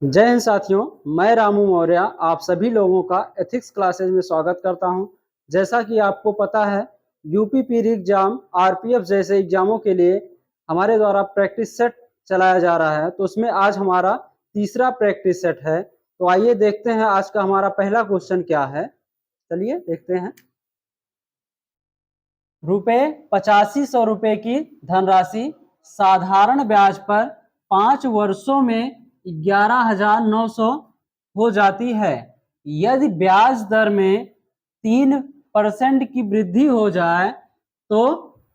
जय हिंद साथियों, मैं रामू मौर्य आप सभी लोगों का एथिक्स क्लासेज में स्वागत करता हूं। जैसा कि आपको पता है, यूपी पीरी एग्जाम, आरपीएफ जैसे एग्जामों के लिए हमारे द्वारा प्रैक्टिस सेट चलाया जा रहा है। तो उसमें आज हमारा तीसरा प्रैक्टिस सेट है। तो आइए देखते हैं आज का हमारा पहला क्वेश्चन क्या है। चलिए देखते हैं। रुपए 8500 रुपए की धनराशि साधारण ब्याज पर 5 वर्षों में 11,900 हो जाती है। यदि ब्याज दर में 3% की वृद्धि हो जाए तो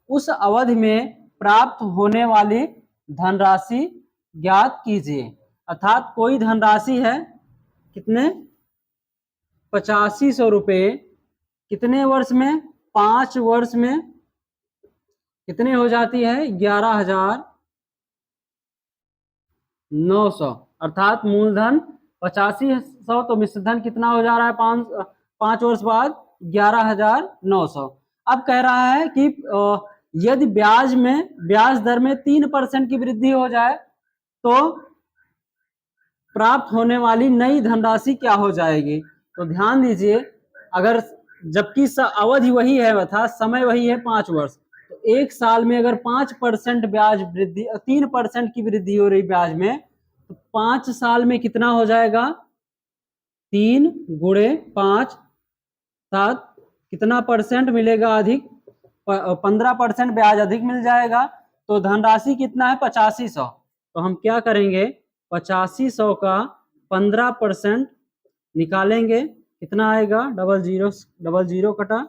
उस अवधि में प्राप्त होने वाली धनराशि ज्ञात कीजिए। अर्थात कोई धनराशि है, कितने 8500 रुपये, कितने वर्ष में 5 वर्ष में कितने हो जाती है 11,900। अर्थात मूलधन 8500 तो मिश्रधन कितना हो जा रहा है 5 वर्ष बाद 11,900। अब कह रहा है कि यदि ब्याज दर में 3% की वृद्धि हो जाए तो प्राप्त होने वाली नई धनराशि क्या हो जाएगी। तो ध्यान दीजिए, अगर जबकि अवधि वही है, अर्थात समय वही है 5 वर्ष, तो एक साल में अगर 5% ब्याज वृद्धि, 3% की वृद्धि हो रही ब्याज में, तो 5 साल में कितना हो जाएगा 3 गुणे 5, 7, कितना परसेंट मिलेगा अधिक, 15% ब्याज अधिक मिल जाएगा। तो धनराशि कितना है 8500। तो हम क्या करेंगे, 8500 का 15% निकालेंगे, कितना आएगा, डबल जीरो कटा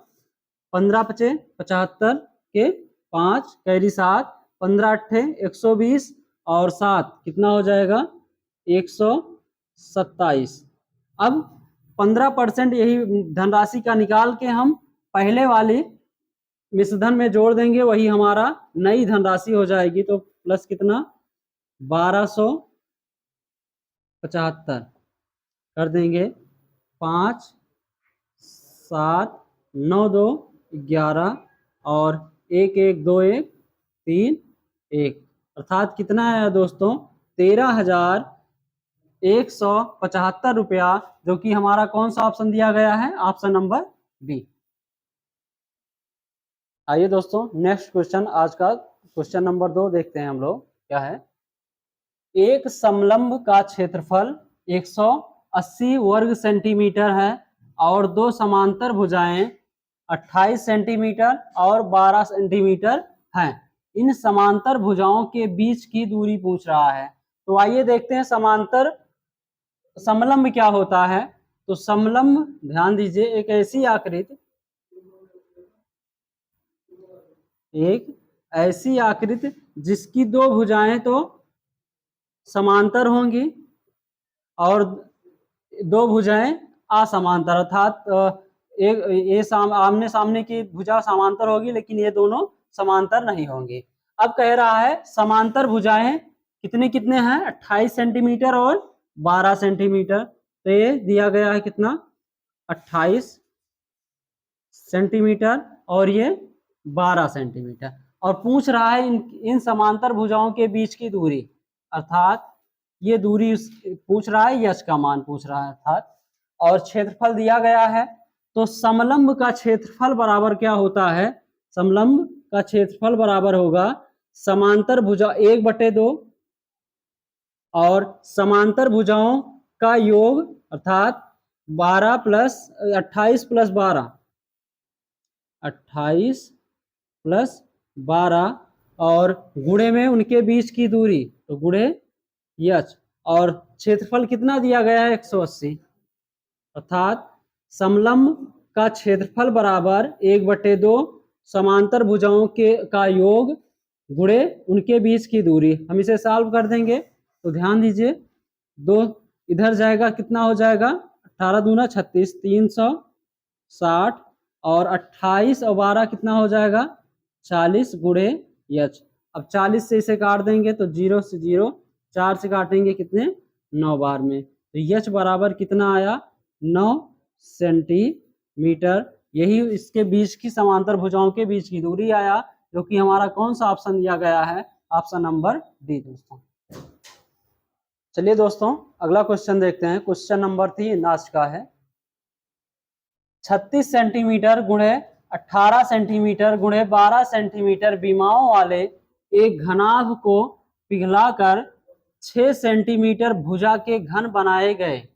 15 पचे 75 के 5 कैरी 7, 15 अट्ठे 120 और 7 कितना हो जाएगा 127। अब 15% यही धनराशि का निकाल के हम पहले वाली मिश्रधन में जोड़ देंगे, वही हमारा नई धनराशि हो जाएगी। तो प्लस कितना 1275 कर देंगे, 5 7 9 2 11 और 1 1 2 1 3 1, अर्थात कितना है दोस्तों 13,175 रुपया, जो कि हमारा कौन सा ऑप्शन दिया गया है, ऑप्शन नंबर बी। आइए दोस्तों नेक्स्ट क्वेश्चन, आज का क्वेश्चन नंबर 2 देखते हैं हम लोग क्या है। एक समलंब का क्षेत्रफल 180 वर्ग सेंटीमीटर है और दो समांतर भुजाएं 28 सेंटीमीटर और 12 सेंटीमीटर हैं। इन समांतर भुजाओं के बीच की दूरी पूछ रहा है। तो आइए देखते हैं समलंब क्या होता है। तो समलंब, ध्यान दीजिए, एक ऐसी आकृति जिसकी दो भुजाएं तो समांतर होंगी और दो भुजाएं असमांतर, अर्थात आमने सामने की भुजा समांतर होगी लेकिन ये दोनों समांतर नहीं होंगी। अब कह रहा है समांतर भुजाएं कितने कितने हैं 28 सेंटीमीटर और 12 सेंटीमीटर। तो ये दिया गया है कितना 28 सेंटीमीटर और ये 12 सेंटीमीटर, और पूछ रहा है इन समांतर भुजाओं के बीच की दूरी, अर्थात ये दूरी पूछ रहा है, यश का मान पूछ रहा है अर्थात, और क्षेत्रफल दिया गया है। तो समलंब का क्षेत्रफल बराबर क्या होता है, समलंब का क्षेत्रफल बराबर होगा समांतर भुजा 1/2 और समांतर भुजाओं का योग, अर्थात 12 प्लस 28 प्लस 12, 28 प्लस 12 और गुणे में उनके बीच की दूरी, तो गुणे यच, और क्षेत्रफल कितना दिया गया है 180, अर्थात समलंब का क्षेत्रफल बराबर 1/2 समांतर भुजाओं का योग गुणे उनके बीच की दूरी। हम इसे सॉल्व कर देंगे। तो ध्यान दीजिए, 2 इधर जाएगा, कितना हो जाएगा 18 दूना 36, 360 और 28 और 12 कितना हो जाएगा 40 गुणे यच। अब 40 से इसे काट देंगे तो 0 से 0, 4 से काटेंगे कितने 9 बार में, तो यच बराबर कितना आया 9 सेंटीमीटर। यही इसके बीच की समांतर भुजाओं के बीच की दूरी आया, जो कि हमारा कौन सा ऑप्शन दिया गया है, ऑप्शन नंबर डी दोस्तों। चलिए दोस्तों अगला क्वेश्चन देखते हैं। क्वेश्चन नंबर 3 आज का है 36 सेंटीमीटर गुणे 18 सेंटीमीटर गुणे 12 सेंटीमीटर विमाओं वाले एक घनाभ को पिघलाकर 6 सेंटीमीटर भुजा के घन बनाए गए।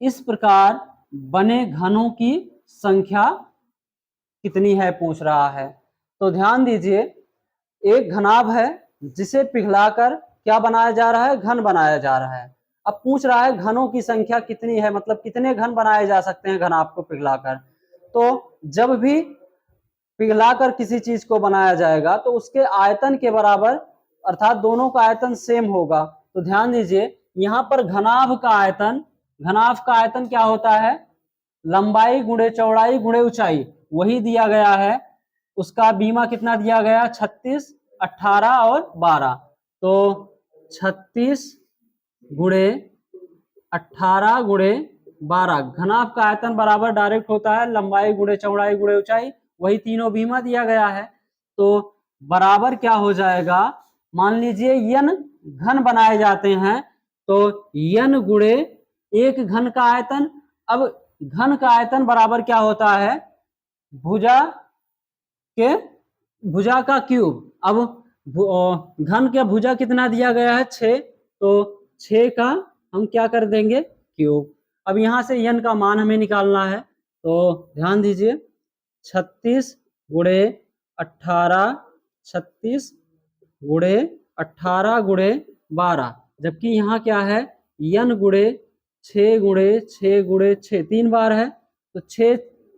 इस प्रकार बने घनों की संख्या कितनी है पूछ रहा है। तो ध्यान दीजिए, एक घनाभ है जिसे पिघलाकर क्या बनाया जा रहा है, घन बनाया जा रहा है। अब पूछ रहा है घनों की संख्या कितनी है, मतलब कितने घन बनाए जा सकते हैं घनाभ को पिघलाकर। तो जब भी पिघलाकर किसी चीज को बनाया जाएगा तो उसके आयतन के बराबर, अर्थात दोनों का आयतन सेम होगा। तो ध्यान दीजिए यहाँ पर घनाभ का आयतन क्या होता है, लंबाई गुणे चौड़ाई गुणे ऊंचाई, वही दिया गया है। उसका बीमा कितना दिया गया, 36, 18 और 12। तो 36 गुणे 18 गुणे 12, घनाभ का आयतन बराबर डायरेक्ट होता है लंबाई गुणे चौड़ाई गुणे ऊंचाई, वही तीनों बीमा दिया गया है। तो बराबर क्या हो जाएगा, मान लीजिए यन घन बनाए जाते हैं तो यन गुणे एक घन का आयतन। अब घन का आयतन बराबर क्या होता है, भुजा का क्यूब। अब घन का भुजा कितना दिया गया है, 6, तो 6 का हम क्या कर देंगे, क्यूब। अब यहां से यन का मान हमें निकालना है। तो ध्यान दीजिए 36 गुणे 18, 36 गुणे 18 गुणे 12, जबकि यहाँ क्या है, यन गुणे 6 गुणे 6 गुणे 6 3 बार है। तो 6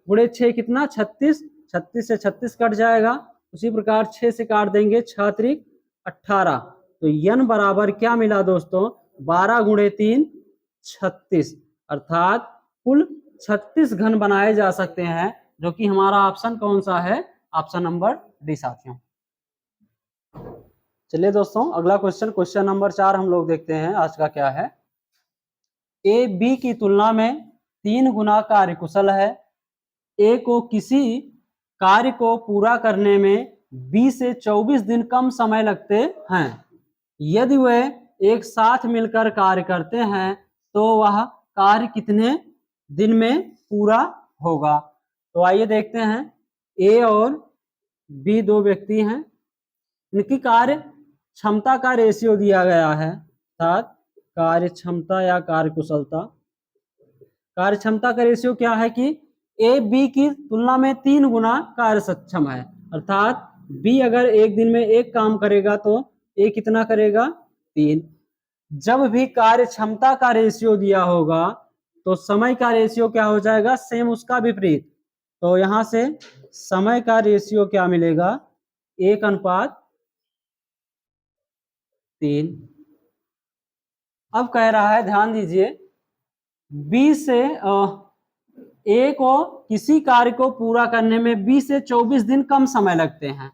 गुणे 6 कितना, 36, 36 से 36 कट जाएगा। उसी प्रकार 6 से काट देंगे, 6 त्रिक 18। तो यन बराबर क्या मिला दोस्तों, 12 गुणे 3 36, अर्थात कुल 36 घन बनाए जा सकते हैं, जो कि हमारा ऑप्शन कौन सा है, ऑप्शन नंबर डी साथियों। चलिए दोस्तों अगला क्वेश्चन नंबर 4 हम लोग देखते हैं आज का क्या है। ए बी की तुलना में 3 गुना कार्यकुशल है। ए को किसी कार्य को पूरा करने में 20 से 24 दिन कम समय लगते हैं। यदि वे एक साथ मिलकर कार्य करते हैं तो वह कार्य कितने दिन में पूरा होगा। तो आइए देखते हैं, ए और बी दो व्यक्ति हैं, इनकी कार्य क्षमता का रेशियो दिया गया है, अर्थात कार्य क्षमता या कार्य कुशलता। कार्य क्षमता का रेशियो क्या है कि ए बी की तुलना में 3 गुना कार्य सक्षम है, अर्थात बी अगर एक दिन में एक काम करेगा तो ए कितना करेगा, 3। जब भी कार्य क्षमता का रेशियो दिया होगा तो समय का रेशियो क्या हो जाएगा, सेम उसका विपरीत। तो यहां से समय का रेशियो क्या मिलेगा, 1:3। अब कह रहा है, ध्यान दीजिए, बी से ए को किसी कार्य को पूरा करने में 20 से 24 दिन कम समय लगते हैं।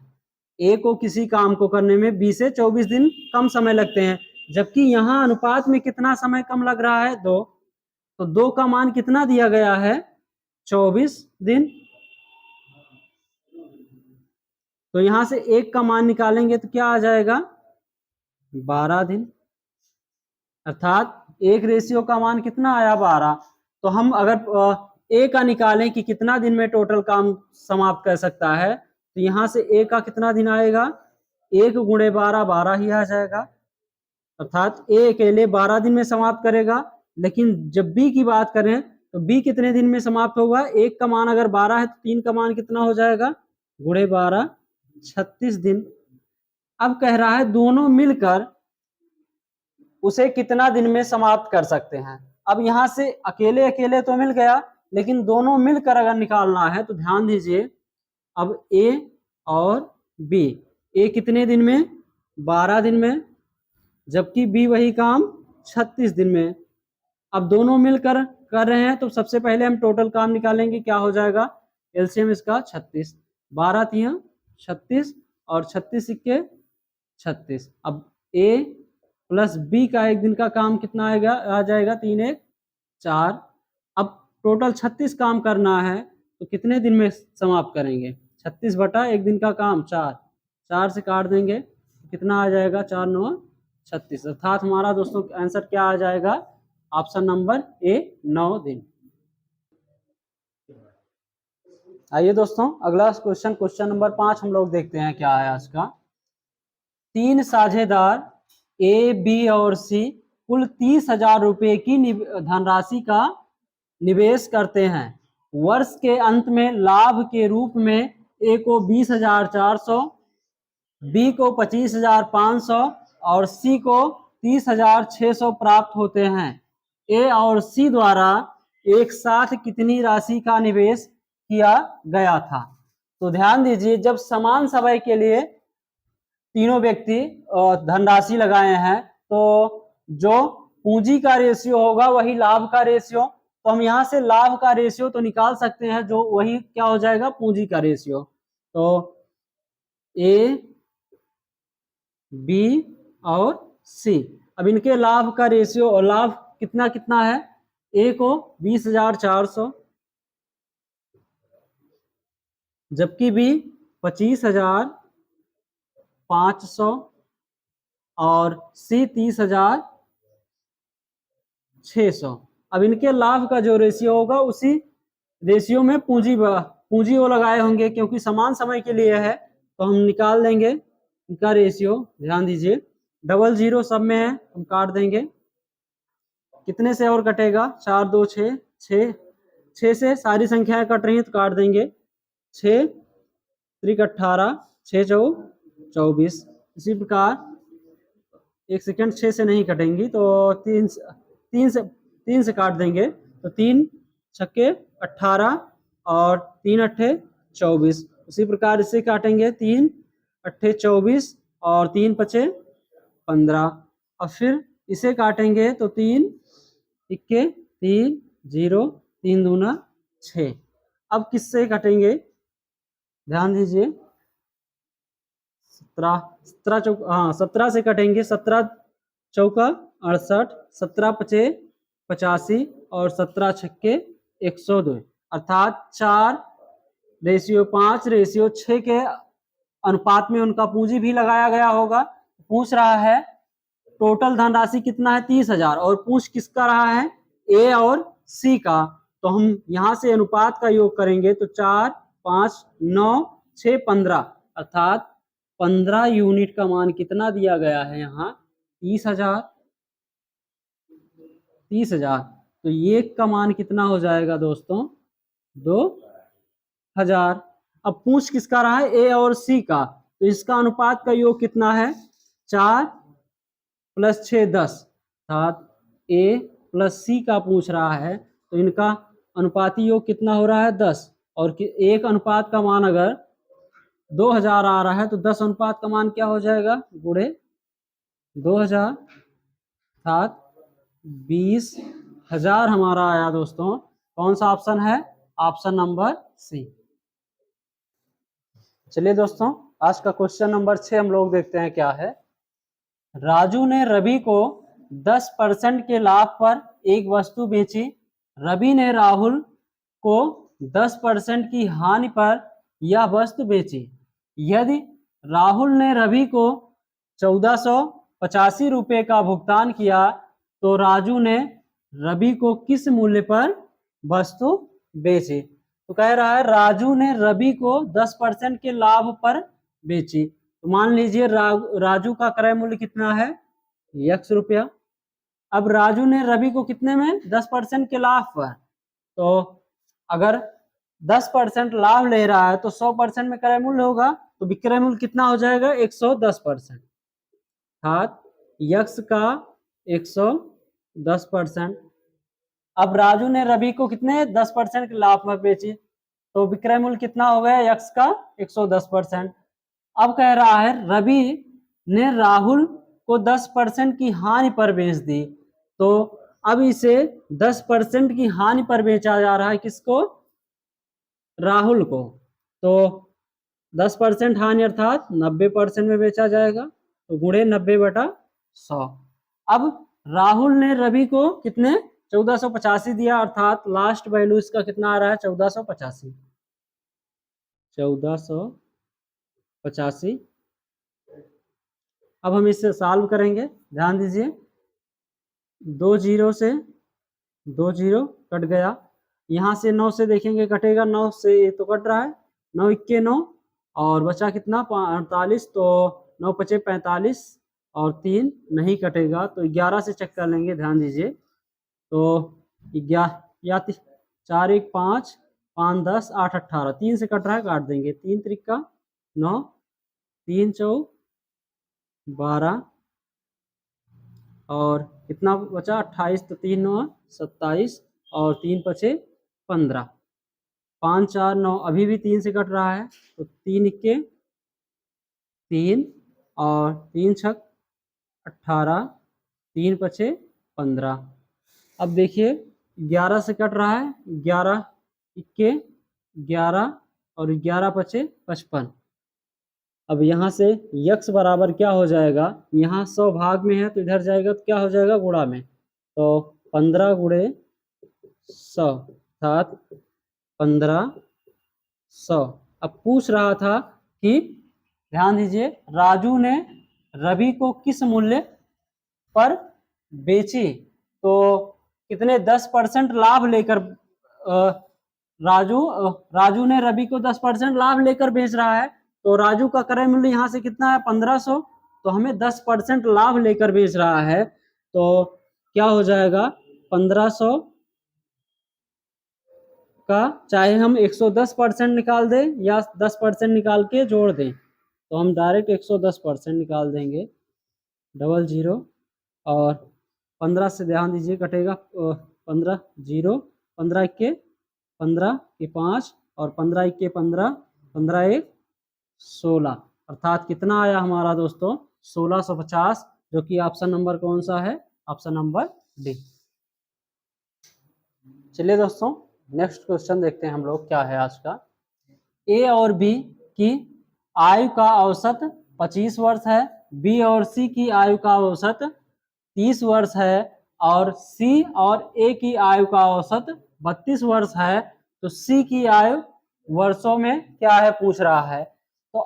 ए को किसी काम को करने में 20 से 24 दिन कम समय लगते हैं, जबकि यहाँ अनुपात में कितना समय कम लग रहा है, 2। तो 2 का मान कितना दिया गया है, 24 दिन। तो यहां से 1 का मान निकालेंगे तो क्या आ जाएगा, 12 दिन, अर्थात एक रेशियो का मान कितना आया, 12। तो हम अगर ए का निकालें कि कितना दिन में टोटल काम समाप्त कर सकता है, तो यहाँ से ए का कितना दिन आएगा, 1 गुणे 12, 12 ही आ जाएगा, अर्थात ए अकेले 12 दिन में समाप्त करेगा। लेकिन जब बी की बात करें तो बी कितने दिन में समाप्त होगा, 1 का मान अगर 12 है तो 3 का मान कितना हो जाएगा, गुणे 12, 36 दिन। अब कह रहा है दोनों मिलकर उसे कितना दिन में समाप्त कर सकते हैं। अब यहां से अकेले अकेले तो मिल गया, लेकिन दोनों मिलकर अगर निकालना है तो ध्यान दीजिए, अब ए और बी, ए कितने दिन में, 12 दिन में, जबकि बी वही काम 36 दिन में। अब दोनों मिलकर कर रहे हैं तो सबसे पहले हम टोटल काम निकालेंगे, क्या हो जाएगा, एलसीएम इसका 36, 12 तिया 36 और 36 सिक्के 36। अब ए प्लस बी का एक दिन का काम कितना आएगा, आ जाएगा, 3 1 4। अब टोटल 36 काम करना है तो कितने दिन में समाप्त करेंगे, 36 बटा एक दिन का काम 4, 4 से काट देंगे कितना आ जाएगा, 4 9 36, अर्थात हमारा दोस्तों आंसर क्या आ जाएगा, ऑप्शन नंबर ए 9 दिन। आइए दोस्तों अगला क्वेश्चन, क्वेश्चन नंबर 5 हम लोग देखते हैं क्या है आज का। 3 साझेदार ए, बी और सी कुल 30,000 रुपए की धनराशि का निवेश करते हैं। वर्ष के अंत में लाभ के रूप में ए को 20,400, बी को 25,500 और सी को 30,600 प्राप्त होते हैं। ए और सी द्वारा एक साथ कितनी राशि का निवेश किया गया था। तो ध्यान दीजिए, जब समान समय के लिए तीनों व्यक्ति धनराशि लगाए हैं तो जो पूंजी का रेशियो होगा वही लाभ का रेशियो। तो हम यहाँ से लाभ का रेशियो तो निकाल सकते हैं, जो वही क्या हो जाएगा, पूंजी का रेशियो। तो ए, बी और सी, अब इनके लाभ का रेशियो और लाभ कितना कितना है, ए को 20,400, जबकि बी 25,500 और सी 30,600। अब इनके लाभ का जो रेशियो होगा उसी रेशियो में पूंजी वो लगाए होंगे, क्योंकि समान समय के लिए है तो हम निकाल देंगे इनका रेशियो। ध्यान दीजिए, 00 सब में है, हम काट देंगे। कितने से और कटेगा, 4 2 6, 6 से सारी संख्याएं कट रही हैं तो काट देंगे। 6 3 18, 6 4 24। इसी प्रकार एक सेकंड, 6 से नहीं कटेंगी तो 3 से काट देंगे। तो 3 छक्के 18 और 3 अट्ठे 24। उसी प्रकार इसे काटेंगे, 3 अट्ठे 24 और 3 पचे 15। और फिर इसे काटेंगे तो 3 इक्के 3 0, 3 दूना 6। अब किससे कटेंगे, ध्यान दीजिए, 17 से कटेंगे। 17 चौका 68, 17 पचे 85 और 17 छक्के 102, अर्थात 4:5:6 के अनुपात में उनका पूंजी भी लगाया गया होगा। पूछ रहा है टोटल धनराशि कितना है, 30,000, और पूछ किसका रहा है, ए और सी का। तो हम यहां से अनुपात का योग करेंगे तो 4 5 9 6 15, अर्थात 15 यूनिट का मान कितना दिया गया है यहाँ, 30,000। तो ये का मान कितना हो जाएगा दोस्तों, 2,000। अब पूछ किसका रहा है, ए और सी का, तो इसका अनुपात का योग कितना है, 4 + 6 10, अर्थात ए प्लस सी का पूछ रहा है तो इनका अनुपाती योग कितना हो रहा है, 10। और एक अनुपात का मान अगर 2,000 आ रहा है तो 10 अनुपात का मान क्या हो जाएगा, गुणे 2,000, अर्थात 20,000 हमारा आया दोस्तों। कौन सा ऑप्शन है, ऑप्शन नंबर सी। चलिए दोस्तों आज का क्वेश्चन नंबर 6 हम लोग देखते हैं क्या है। राजू ने रवि को 10% के लाभ पर एक वस्तु बेची। रवि ने राहुल को 10% की हानि पर यह वस्तु बेची। यदि राहुल ने रवि को 1485 रुपए का भुगतान किया तो राजू ने रवि को किस मूल्य पर वस्तु बेची। तो कह रहा है राजू ने रवि को 10% के लाभ पर बेची। तो मान लीजिए राजू का क्रय मूल्य कितना है, x रुपया। अब राजू ने रवि को कितने में, 10% के लाभ पर। तो अगर 10% लाभ ले रहा है तो 100% में क्रय मूल्य होगा, तो विक्रय मूल्य कितना हो जाएगा, 110%, अर्थात x का 110%। अब राजू ने रवि को कितने 10% के लाभ में बेची, तो विक्रय मूल्य कितना हो गया, x का 110%। अब कह रहा है रवि ने राहुल को 10% की हानि पर बेच दी। तो अब इसे 10% की हानि पर बेचा जा रहा है, किसको, राहुल को। तो 10% हानि अर्थात 90% में बेचा जाएगा, तो गुणे 90/100। अब राहुल ने रवि को कितने 1485 दिया, अर्थात लास्ट वैल्यू इसका कितना आ रहा है, 1485। 1485 अब हम इसे सॉल्व करेंगे, ध्यान दीजिए। 2 जीरो से 2 जीरो कट गया, यहाँ से 9 से देखेंगे कटेगा, 9 से तो कट रहा है, 9 इक्के 9 और बचा कितना 48, तो 9 पचे 45 और 3 नहीं कटेगा, तो 11 से चेक कर लेंगे, ध्यान दीजिए। तो 11 या 4 1 5 5 10 8 18, 3 से कट रहा है, काट देंगे, 3 त्रिका 9, 3 चौक 12 और कितना बचा 28, तो 3 9 27 और 3 पचे 15, 5 4 9, अभी भी 3 से कट रहा है, तो 3 इक्के 3 और 3 छक 18, 3 पचे 15। अब देखिए 11 से कट रहा है, 11 इक्के 11 और 11 पचे 55। अब यहाँ से यक्स बराबर क्या हो जाएगा, यहाँ 100 भाग में है तो इधर जाएगा तो क्या हो जाएगा गुणा में, तो 15 गुणे 100 अर्थात 1500। अब पूछ रहा था कि ध्यान दीजिए, राजू ने रवि को किस मूल्य पर बेची, तो कितने 10% लाभ लेकर राजू ने रवि को 10% लाभ लेकर बेच रहा है, तो राजू का क्रय मूल्य यहाँ से कितना है 1500, तो हमें 10% लाभ लेकर बेच रहा है, तो क्या हो जाएगा 1500 का चाहे हम 110% निकाल दें या 10% निकाल के जोड़ दें, तो हम डायरेक्ट 110% निकाल देंगे, 00 और 15 से ध्यान दीजिए कटेगा 15 0, 15 इक्के 15 के 5 और 15 इक्के 15, 15 1 16, अर्थात कितना आया हमारा दोस्तों 1650, जो कि ऑप्शन नंबर कौन सा है, ऑप्शन नंबर डी। चलिए दोस्तों नेक्स्ट क्वेश्चन देखते हैं हम लोग क्या है आज का। ए और बी की आयु का औसत 25 वर्ष है, बी और सी की आयु का औसत 30 वर्ष है और सी और ए की आयु का औसत 32 वर्ष है, तो सी की आयु वर्षों में क्या है पूछ रहा है। तो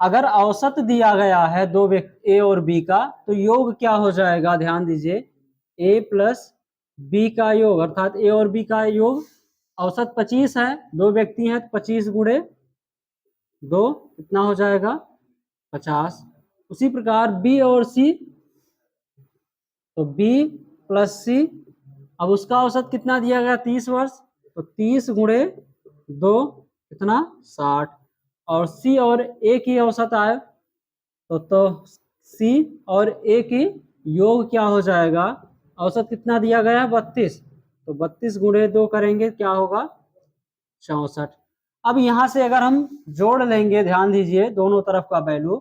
अगर औसत दिया गया है दो व्यक्ति ए और बी का, तो योग क्या हो जाएगा, ध्यान दीजिए, ए प्लस बी का योग अर्थात ए और बी का योग, औसत 25 है, दो व्यक्ति हैं तो 25 गुणे 2 कितना हो जाएगा 50। उसी प्रकार बी और सी, तो बी प्लस सी, अब उसका औसत कितना दिया गया 30 वर्ष, तो 30 गुणे 2 कितना 60, और सी और ए की औसत आए तो सी और ए की योग क्या हो जाएगा, औसत कितना दिया गया है 32, तो 32 गुणे 2 करेंगे क्या होगा 64। अब यहाँ से अगर हम जोड़ लेंगे, ध्यान दीजिए दोनों तरफ का वैल्यू,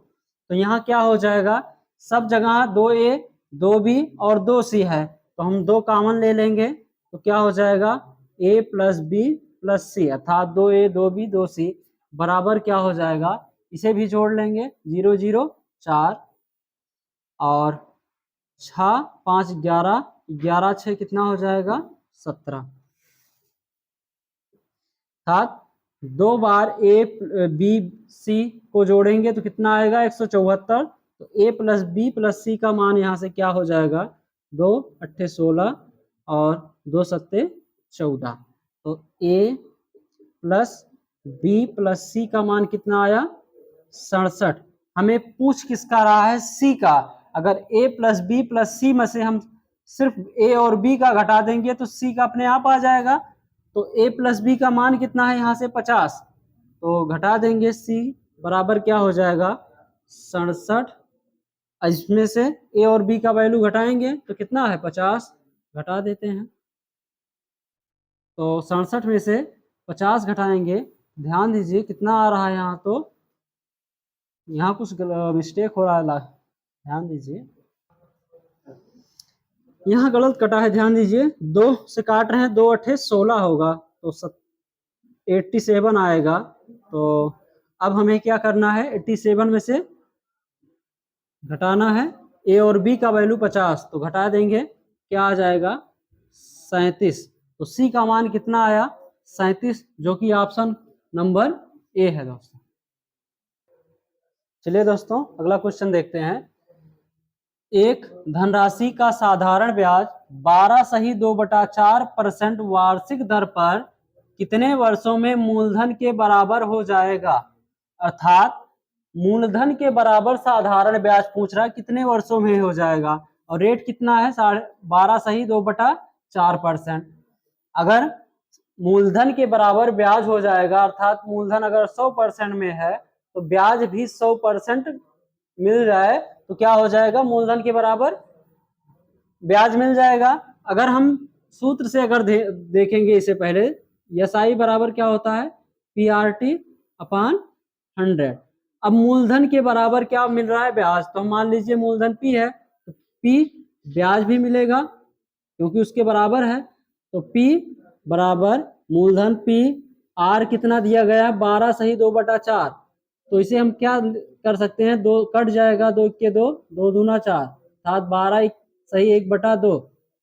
तो यहाँ क्या हो जाएगा, सब जगह 2a 2b और 2c है, तो हम 2 कॉमन ले लेंगे, तो क्या हो जाएगा a प्लस बी प्लस सी, अर्थात 2a 2b 2c बराबर क्या हो जाएगा, इसे भी जोड़ लेंगे, 0 0 4 और 6 5 11 11 6 कितना हो जाएगा 17, अर्थात 2 बार ए बी सी को जोड़ेंगे तो कितना आएगा 174, तो ए प्लस बी प्लस सी का मान यहाँ से क्या हो जाएगा 2 अट्ठे 16 और 2 सत्ते 14, तो ए प्लस बी प्लस सी का मान कितना आया 67। हमें पूछ किसका रहा है सी का, अगर ए प्लस बी प्लस सी में से हम सिर्फ ए और बी का घटा देंगे तो सी का अपने आप आ जाएगा, तो a प्लस बी का मान कितना है यहाँ से 50, तो घटा देंगे c बराबर क्या हो जाएगा 67, इसमें से a और b का वैल्यू घटाएंगे तो कितना है 50, घटा देते हैं, तो 67 में से 50 घटाएंगे, ध्यान दीजिए कितना आ रहा है यहाँ, तो यहाँ कुछ मिस्टेक हो रहा है, ध्यान दीजिए यहाँ गलत कटा है, ध्यान दीजिए 2 से काट रहे हैं, 2 अट्ठे 16 होगा, तो 87 आएगा, तो अब हमें क्या करना है 87 में से घटाना है ए और बी का वैल्यू 50, तो घटा देंगे क्या आ जाएगा 37, तो सी का मान कितना आया 37, जो कि ऑप्शन नंबर ए है दोस्तों। चलिए दोस्तों अगला क्वेश्चन देखते हैं। एक धनराशि का साधारण ब्याज 12 - 2/4% वार्षिक दर पर कितने वर्षों में मूलधन के बराबर हो जाएगा। अर्थात मूलधन के बराबर साधारण ब्याज पूछ रहा है, कितने वर्षों में हो जाएगा, और रेट कितना है 12 - 2/4%। अगर मूलधन के बराबर ब्याज हो जाएगा, अर्थात मूलधन अगर 100% में है तो ब्याज भी 100% मिल जाए तो क्या हो जाएगा, मूलधन के बराबर ब्याज मिल जाएगा। अगर हम सूत्र से अगर देखेंगे इसे पहले, एसआई बराबर क्या होता है, पीआरटी अपॉन 100। अब मूलधन के बराबर क्या मिल रहा है, ब्याज। तो मान लीजिए मूलधन पी है तो पी ब्याज भी मिलेगा क्योंकि उसके बराबर है। तो पी बराबर मूलधन पी, आर कितना दिया गया, 12 - 2/4। तो इसे हम क्या कर सकते हैं, दो कट जाएगा, 2 के 2, 2 दूना 4, अर्थात 12 1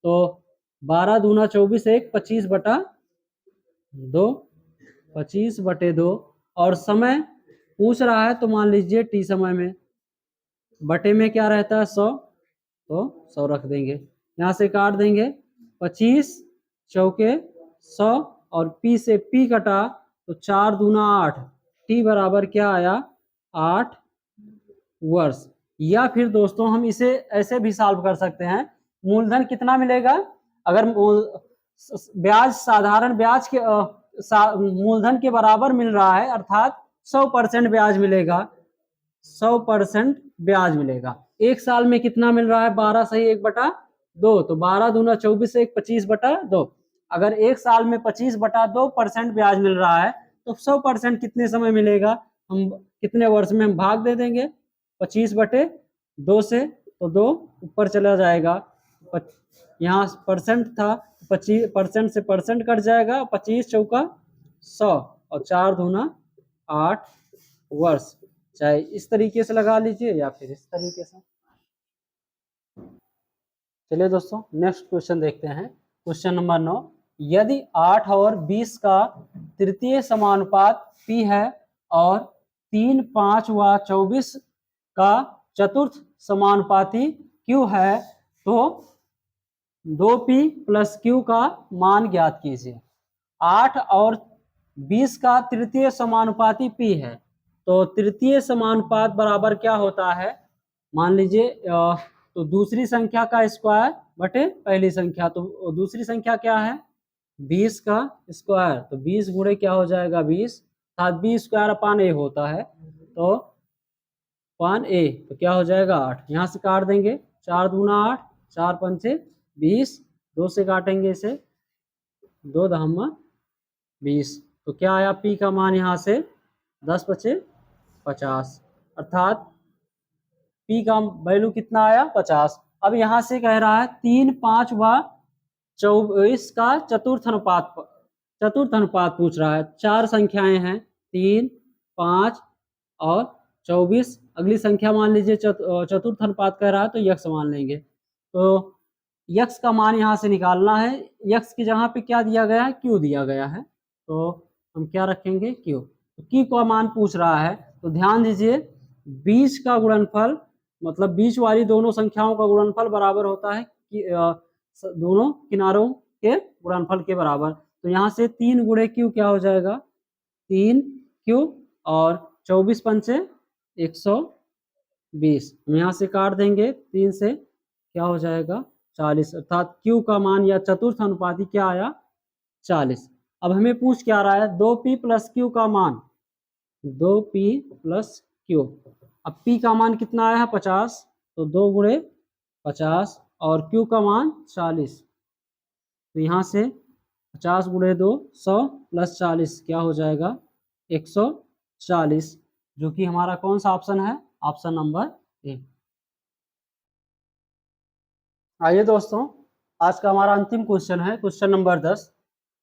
तो 12 दूना 24, 1 25/2, 25/2। और समय पूछ रहा है तो मान लीजिए टी समय में, बटे में क्या रहता है 100, तो 100 रख देंगे, यहाँ से काट देंगे 25 चौके 100, और पी से पी कटा तो 4 दूना 8, टी बराबर क्या आया 8 वर्ष। या फिर दोस्तों हम इसे ऐसे भी सॉल्व कर सकते हैं, मूलधन कितना मिलेगा, अगर ब्याज साधारण ब्याज के मूलधन के बराबर मिल रहा है, अर्थात 100% ब्याज मिलेगा, 100% ब्याज मिलेगा। एक साल में कितना मिल रहा है, 12 - 1/2, तो 12 दूना 24, 1 25/2। अगर एक साल में 25/2% ब्याज मिल रहा है तो 100% कितने समय मिलेगा, हम कितने वर्ष में हम भाग दे देंगे 25/2 से, तो 2 ऊपर चला जाएगा, यहाँ परसेंट था 25% से परसेंट कट जाएगा, 25 चौका 100 और 4 दूना 8 वर्ष। चाहे इस तरीके से लगा लीजिए या फिर इस तरीके से। चलिए दोस्तों नेक्स्ट क्वेश्चन देखते हैं। क्वेश्चन नंबर 9, यदि 8 और 20 का तृतीय समानुपात P है और 3, 5 व 24 का चतुर्थ समानुपाती Q है, तो 2P + Q का मान ज्ञात कीजिए। 8 और 20 का तृतीय समानुपाती P है, तो तृतीय समानुपात बराबर क्या होता है, मान लीजिए तो दूसरी संख्या का स्क्वायर बटे पहली संख्या, तो दूसरी संख्या क्या है 20 का स्क्वायर, तो 20 गुणे क्या हो जाएगा 20, अर्थात 20 स्क्वायर अपान ए होता है, तो अपान ए, तो क्या हो जाएगा 8, यहाँ से काट देंगे 4 दूना 8, 4 पंचे 20, 2 से काटेंगे इसे, 2 दहम्मा 20, तो क्या आया पी का मान यहाँ से 10 × 50, अर्थात पी का वैल्यू कितना आया 50। अब यहाँ से कह रहा है 3, 5 व 24 का चतुर्थ अनुपात पूछ रहा है। 4 संख्याएं हैं 3, 5 और 24, अगली संख्या मान लीजिए चतुर्थ अनुपात कह रहा है तो यक्स मान लेंगे। तो यक्स का मान यहाँ से निकालना है, यक्स की जगह पे क्या दिया गया है, क्यू दिया गया है, तो हम क्या रखेंगे क्यू। तो क्यू का मान पूछ रहा है, तो ध्यान दीजिए बीच का गुणनफल, मतलब बीच वाली दोनों संख्याओं का गुणनफल बराबर होता है कि दोनों किनारों के गुणनफल के बराबर। तो यहाँ से 3 गुणे क्यू क्या हो जाएगा 3 क्यू, और 24 पंचे 120, हम यहाँ से काट देंगे 3 से, क्या हो जाएगा 40, अर्थात क्यू का मान या चतुर्थ अनुपाती क्या आया 40। अब हमें पूछ क्या रहा है 2P + Q का मान, 2P + Q। अब P का मान कितना आया है 50, तो 2 गुणे 50 और Q का मान 40, तो यहाँ से 50 गुणे 2 100 + 40 क्या हो जाएगा 140, जो कि हमारा कौन सा ऑप्शन है, ऑप्शन नंबर ए। आइए दोस्तों आज का हमारा अंतिम क्वेश्चन है क्वेश्चन नंबर 10।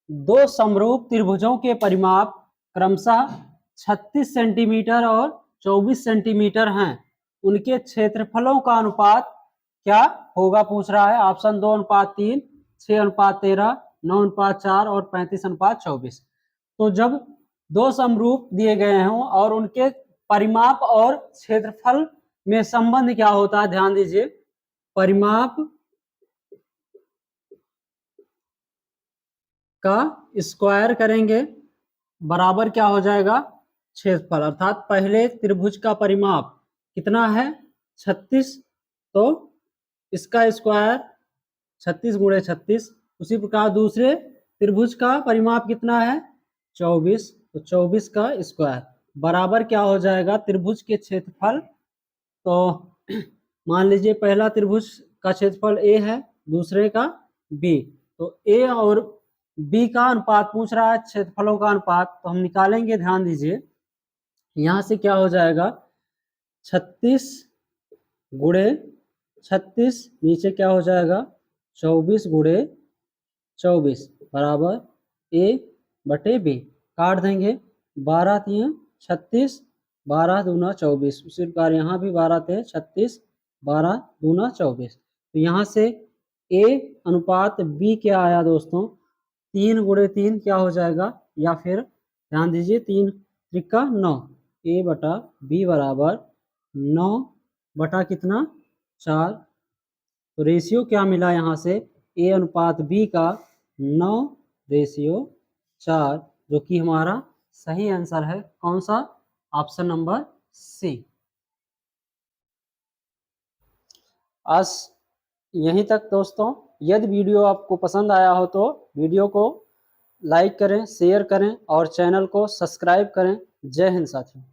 दो समरूप त्रिभुजों के परिमाप क्रमशः 36 सेंटीमीटर और 24 सेंटीमीटर हैं, उनके क्षेत्रफलों का अनुपात क्या होगा पूछ रहा है। ऑप्शन 2:3, 6:13, 9:4 और 35:24। तो जब दो समरूप दिए गए हों और उनके परिमाप और क्षेत्रफल में संबंध क्या होता है, ध्यान दीजिए परिमाप का स्क्वायर करेंगे बराबर क्या हो जाएगा, क्षेत्रफल। अर्थात पहले त्रिभुज का परिमाप कितना है 36, तो इसका स्क्वायर 36 गुणे 36। उसी प्रकार दूसरे त्रिभुज का परिमाप कितना है 24, तो 24 का स्क्वायर बराबर क्या हो जाएगा त्रिभुज के क्षेत्रफल। तो मान लीजिए पहला त्रिभुज का क्षेत्रफल ए है, दूसरे का बी, तो ए और बी का अनुपात पूछ रहा है, क्षेत्रफलों का अनुपात, तो हम निकालेंगे। ध्यान दीजिए यहां से क्या हो जाएगा 36 गुणे 36, नीचे क्या हो जाएगा 24 गुणे 24 बराबर ए बटे बी, काट देंगे 12 3 36, 12 दूना 24। उसी प्रकार यहाँ भी 12 थे 36, 12 दूना 24। तो यहाँ से ए अनुपात बी क्या आया दोस्तों 3 गुणे 3 क्या हो जाएगा, या फिर ध्यान दीजिए 3 त्रिका 9, ए बटा बी बराबर 9 बटा कितना 4। तो रेशियो क्या मिला यहाँ से ए अनुपात बी का 9:4, जो कि हमारा सही आंसर है। कौन सा, ऑप्शन नंबर सी। आज यहीं तक दोस्तों। यदि वीडियो आपको पसंद आया हो तो वीडियो को लाइक करें, शेयर करें और चैनल को सब्सक्राइब करें। जय हिंद साथियों।